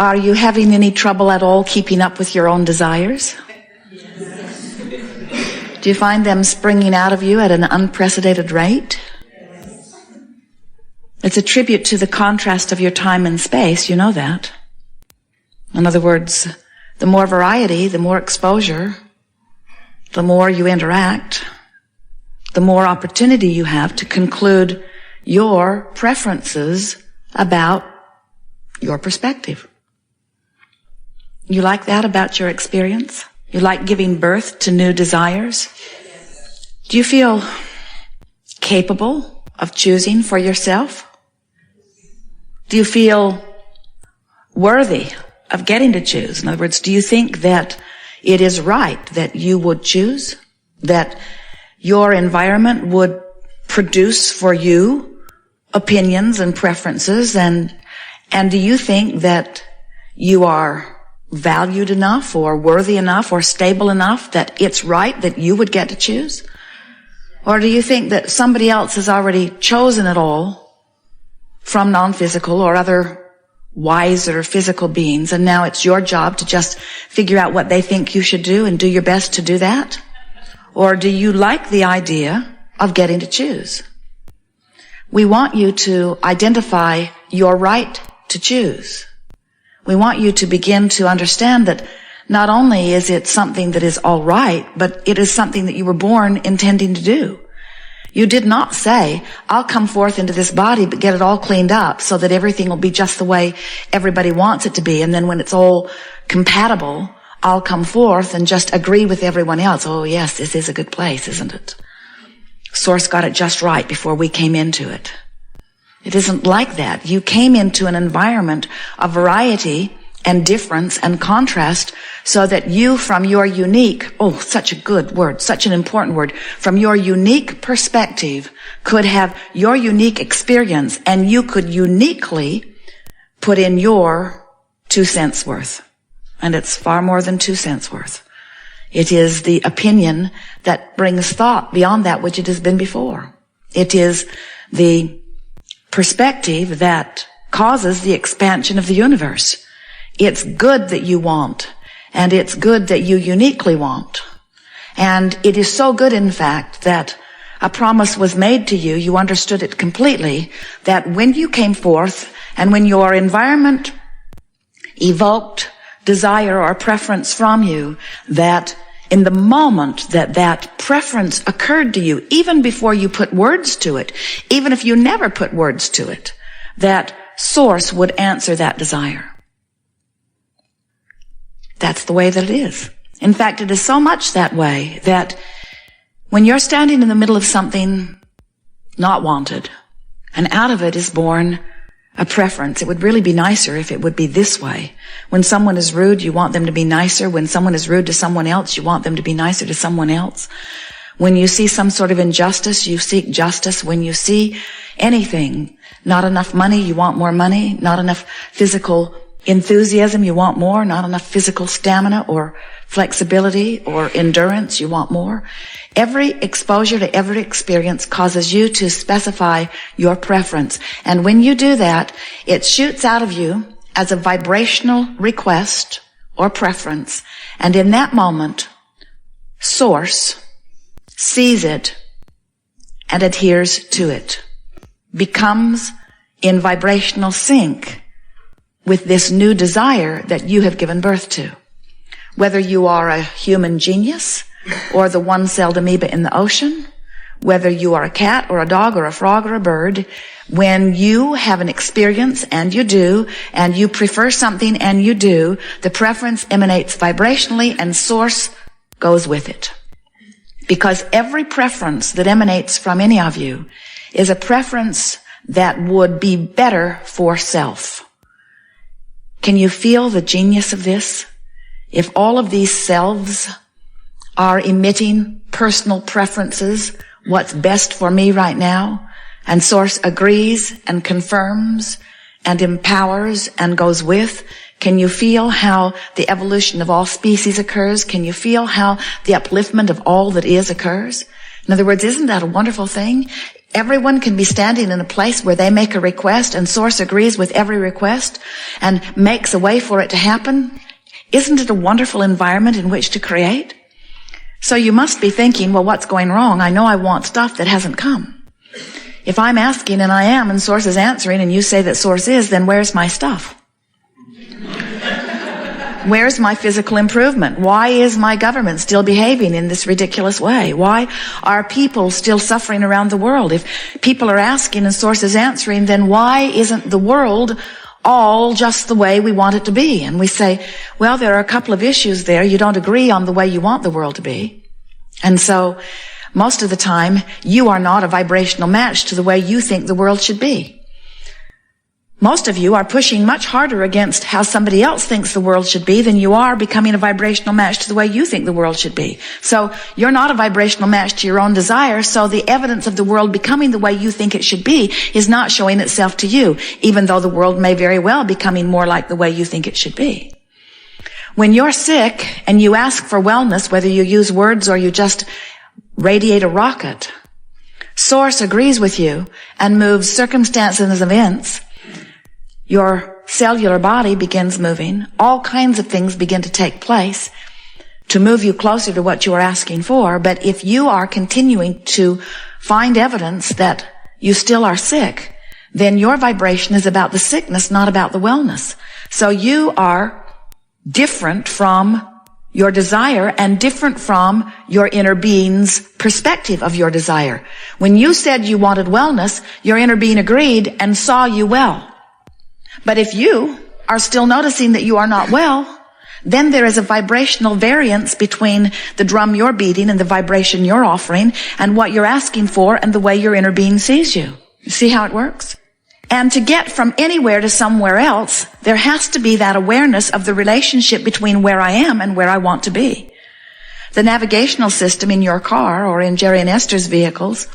Are you having any trouble at all keeping up with your own desires? Do you find them springing out of you at an unprecedented rate? It's a tribute to the contrast of your time and space, you know that. In other words, the more variety, the more exposure, the more you interact, the more opportunity you have to conclude your preferences about your perspective. You like that about your experience? You like giving birth to new desires? Do you feel capable of choosing for yourself? Do you feel worthy of getting to choose? In other words, do you think that it is right that you would choose? That your environment would produce for you opinions and preferences? And do you think that you are valued enough or worthy enough or stable enough that it's right that you would get to choose? Or do you think that somebody else has already chosen it all from non-physical or other wiser physical beings, and now it's your job to just figure out what they think you should do and do your best to do that? Or do you like the idea of getting to choose? We want you to identify your right to choose. We want you to begin to understand that not only is it something that is all right, but it is something that you were born intending to do. You did not say, I'll come forth into this body but get it all cleaned up so that everything will be just the way everybody wants it to be, and then when it's all compatible, I'll come forth and just agree with everyone else. Oh yes, this is a good place, isn't it? Source got it just right before we came into it. It isn't like that. You came into an environment of variety and difference and contrast so that you, from your unique, such a good word, such an important word, from your unique perspective could have your unique experience, and you could uniquely put in your 2 cents worth. And it's far more than 2 cents worth. It is the opinion that brings thought beyond that which it has been before. It is the perspective that causes the expansion of the universe. It's good that you want, and it's good that you uniquely want. And it is so good, in fact, that a promise was made to you, you understood it completely, that when you came forth and when your environment evoked desire or preference from you, that in the moment that that preference occurred to you, even before you put words to it, even if you never put words to it, that source would answer that desire. That's the way that it is. In fact, it is so much that way that when you're standing in the middle of something not wanted, and out of it is born a preference. It would really be nicer if it would be this way. When someone is rude, you want them to be nicer. When someone is rude to someone else, you want them to be nicer to someone else. When you see some sort of injustice, you seek justice. When you see anything, not enough money, you want more money. Not enough physical enthusiasm, you want more. Not enough physical stamina or flexibility or endurance, you want more. Every exposure to every experience causes you to specify your preference. And when you do that, it shoots out of you as a vibrational request or preference. And in that moment, Source sees it and adheres to it, becomes in vibrational sync with this new desire that you have given birth to. Whether you are a human genius or the one-celled amoeba in the ocean, whether you are a cat or a dog or a frog or a bird, when you have an experience, and you do, and you prefer something, and you do, the preference emanates vibrationally and Source goes with it. Because every preference that emanates from any of you is a preference that would be better for self. Can you feel the genius of this? If all of these selves are emitting personal preferences, what's best for me right now, and Source agrees and confirms and empowers and goes with, can you feel how the evolution of all species occurs? Can you feel how the upliftment of all that is occurs? In other words, isn't that a wonderful thing? Everyone can be standing in a place where they make a request and Source agrees with every request and makes a way for it to happen. Isn't it a wonderful environment in which to create? So you must be thinking, well, what's going wrong? I know I want stuff that hasn't come. If I'm asking and I am and Source is answering and you say that Source is, then where's my stuff? Where's my physical improvement? Why is my government still behaving in this ridiculous way? Why are people still suffering around the world? If people are asking and Source is answering, then why isn't the world all just the way we want it to be? And we say, well, there are a couple of issues there. You don't agree on the way you want the world to be. And so most of the time, you are not a vibrational match to the way you think the world should be. Most of you are pushing much harder against how somebody else thinks the world should be than you are becoming a vibrational match to the way you think the world should be. So you're not a vibrational match to your own desire, so the evidence of the world becoming the way you think it should be is not showing itself to you, even though the world may very well be becoming more like the way you think it should be. When you're sick and you ask for wellness, whether you use words or you just radiate a rocket, Source agrees with you and moves circumstances and events. Your cellular body begins moving. All kinds of things begin to take place to move you closer to what you are asking for. But if you are continuing to find evidence that you still are sick, then your vibration is about the sickness, not about the wellness. So you are different from your desire and different from your inner being's perspective of your desire. When you said you wanted wellness, your inner being agreed and saw you well. But if you are still noticing that you are not well, then there is a vibrational variance between the drum you're beating and the vibration you're offering and what you're asking for and the way your inner being sees you. You see how it works? And to get from anywhere to somewhere else, there has to be that awareness of the relationship between where I am and where I want to be. The navigational system in your car or in Jerry and Esther's vehicles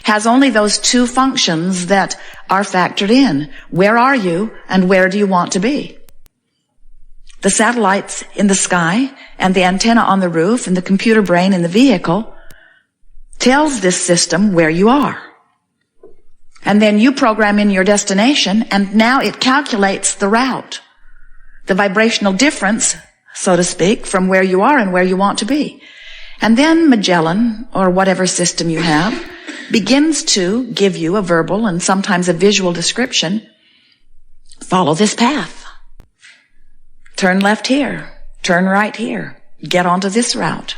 has only those two functions that are factored in. Where are you and where do you want to be? The satellites in the sky and the antenna on the roof and the computer brain in the vehicle tells this system where you are. And then you program in your destination and now it calculates the route, the vibrational difference, so to speak, from where you are and where you want to be. And then Magellan, or whatever system you have, begins to give you a verbal and sometimes a visual description. Follow this path. Turn left here. Turn right here. Get onto this route.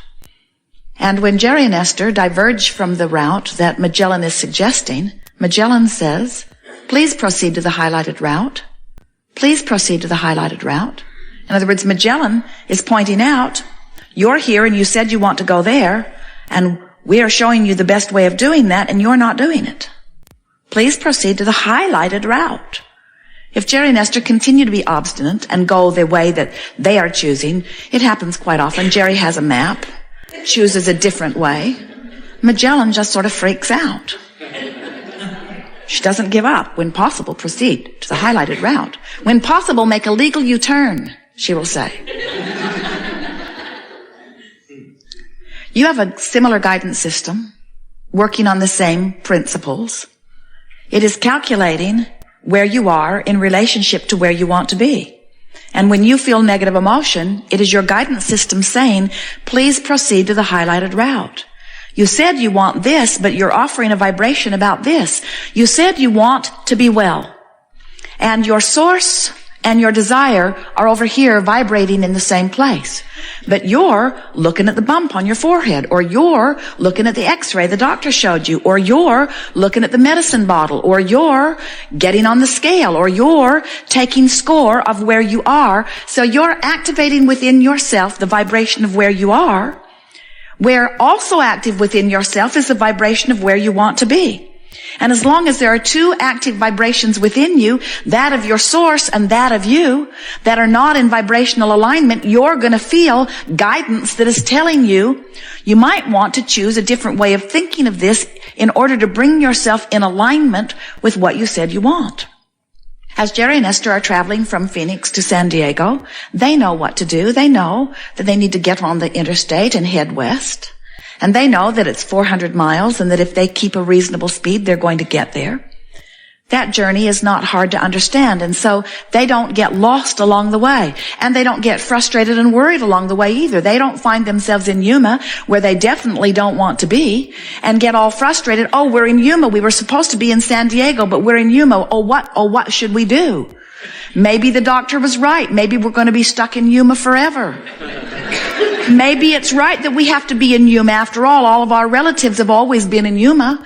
And when Jerry and Esther diverge from the route that Magellan is suggesting, Magellan says, please proceed to the highlighted route. Please proceed to the highlighted route. In other words, Magellan is pointing out, you're here and you said you want to go there, and we are showing you the best way of doing that, and you're not doing it. Please proceed to the highlighted route. If Jerry and Esther continue to be obstinate and go the way that they are choosing, it happens quite often. Jerry has a map, chooses a different way. Magellan just sort of freaks out. She doesn't give up. When possible, proceed to the highlighted route. When possible, make a legal U-turn, she will say. You have a similar guidance system, working on the same principles. It is calculating where you are in relationship to where you want to be. And when you feel negative emotion, it is your guidance system saying, please proceed to the highlighted route. You said you want this, but you're offering a vibration about this. You said you want to be well. And your source and your desire are over here vibrating in the same place. But you're looking at the bump on your forehead, or you're looking at the x-ray the doctor showed you, or you're looking at the medicine bottle, or you're getting on the scale, or you're taking score of where you are. So you're activating within yourself the vibration of where you are, where also active within yourself is the vibration of where you want to be. And as long as there are two active vibrations within you, that of your source and that of you, that are not in vibrational alignment, you're going to feel guidance that is telling you, you might want to choose a different way of thinking of this in order to bring yourself in alignment with what you said you want. As Jerry and Esther are traveling from Phoenix to San Diego, they know what to do. They know that they need to get on the interstate and head west. And they know that it's 400 miles and that if they keep a reasonable speed, they're going to get there. That journey is not hard to understand, and so they don't get lost along the way. And they don't get frustrated and worried along the way either. They don't find themselves in Yuma, where they definitely don't want to be, and get all frustrated. Oh, we're in Yuma. We were supposed to be in San Diego, but we're in Yuma. Oh, what should we do? Maybe the doctor was right. Maybe we're going to be stuck in Yuma forever. Maybe it's right that we have to be in Yuma. After all of our relatives have always been in Yuma.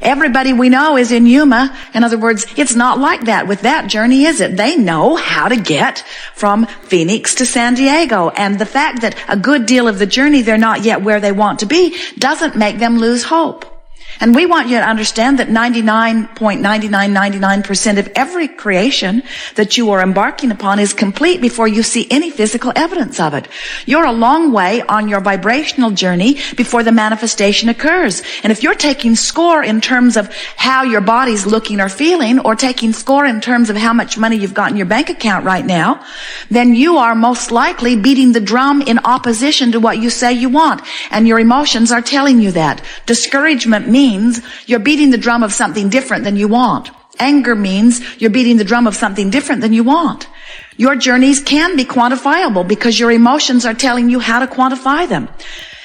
Everybody we know is in Yuma. In other words, it's not like that with that journey, is it? They know how to get from Phoenix to San Diego. And the fact that a good deal of the journey they're not yet where they want to be doesn't make them lose hope. And we want you to understand that 99.9999% of every creation that you are embarking upon is complete before you see any physical evidence of it. You're a long way on your vibrational journey before the manifestation occurs. And if you're taking score in terms of how your body's looking or feeling, or taking score in terms of how much money you've got in your bank account right now, then you are most likely beating the drum in opposition to what you say you want. And your emotions are telling you that. Discouragement means you're beating the drum of something different than you want. Anger means you're beating the drum of something different than you want. Your journeys can be quantifiable because your emotions are telling you how to quantify them.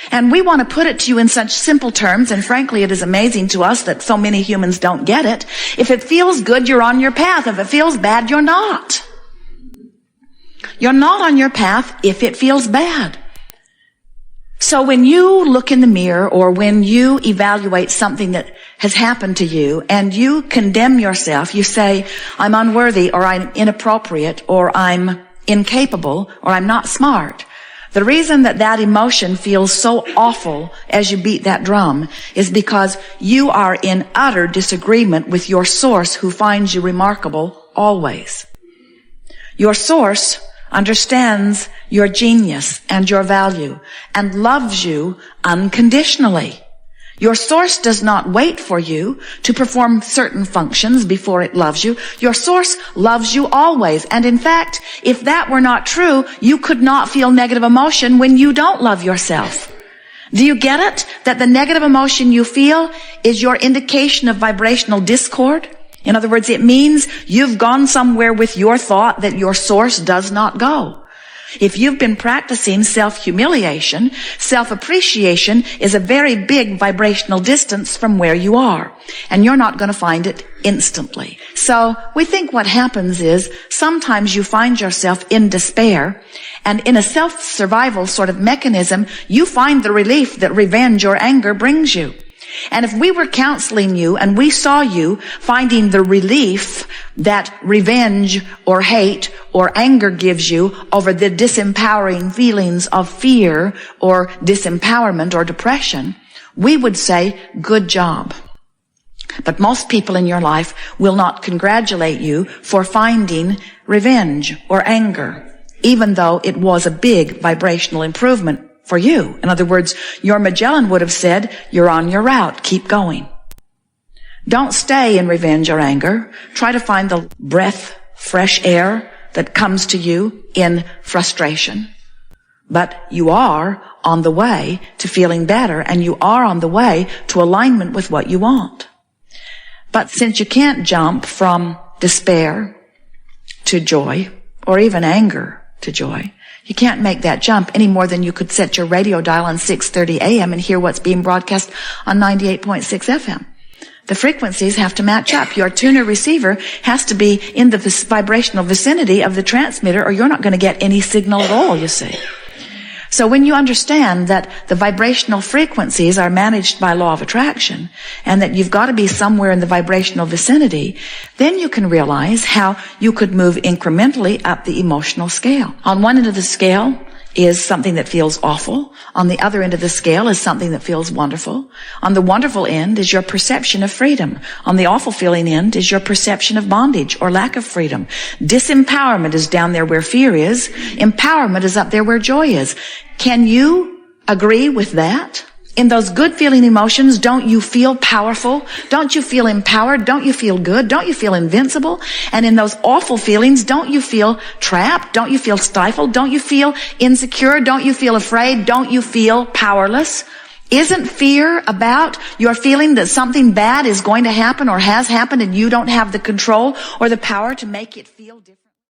And we want to put it to you in such simple terms, and frankly, it is amazing to us that so many humans don't get it. If it feels good, you're on your path. If it feels bad, you're not. You're not on your path if it feels bad. So when you look in the mirror, or when you evaluate something that has happened to you and you condemn yourself, you say, I'm unworthy, or I'm inappropriate, or I'm incapable, or I'm not smart. The reason that that emotion feels so awful as you beat that drum is because you are in utter disagreement with your source, who finds you remarkable always. Your source understands your genius and your value and loves you unconditionally. Your source does not wait for you to perform certain functions before it loves you. Your source loves you always. And in fact, if that were not true, you could not feel negative emotion when you don't love yourself. Do you get it? That the negative emotion you feel is your indication of vibrational discord? In other words, it means you've gone somewhere with your thought that your source does not go. If you've been practicing self-humiliation, self-appreciation is a very big vibrational distance from where you are, and you're not going to find it instantly. So we think what happens is sometimes you find yourself in despair, and in a self-survival sort of mechanism, you find the relief that revenge or anger brings you. And if we were counseling you and we saw you finding the relief that revenge or hate or anger gives you over the disempowering feelings of fear or disempowerment or depression, we would say, good job. But most people in your life will not congratulate you for finding revenge or anger, even though it was a big vibrational improvement for you. In other words, your Magellan would have said, you're on your route, keep going. Don't stay in revenge or anger. Try to find the breath, fresh air that comes to you in frustration. But you are on the way to feeling better, and you are on the way to alignment with what you want. But since you can't jump from despair to joy, or even anger to joy, you can't make that jump any more than you could set your radio dial on 6:30 a.m. and hear what's being broadcast on 98.6 FM. The frequencies have to match up. Your tuner receiver has to be in the vibrational vicinity of the transmitter, or you're not going to get any signal at all, you see. So when you understand that the vibrational frequencies are managed by law of attraction, and that you've got to be somewhere in the vibrational vicinity, then you can realize how you could move incrementally up the emotional scale. On one end of the scale is something that feels awful. On the other end of the scale is something that feels wonderful. On the wonderful end is your perception of freedom. On the awful feeling end is your perception of bondage or lack of freedom. Disempowerment is down there where fear is. Empowerment is up there where joy is. Can you agree with that? In those good feeling emotions, don't you feel powerful? Don't you feel empowered? Don't you feel good? Don't you feel invincible? And in those awful feelings, don't you feel trapped? Don't you feel stifled? Don't you feel insecure? Don't you feel afraid? Don't you feel powerless? Isn't fear about your feeling that something bad is going to happen or has happened and you don't have the control or the power to make it feel different?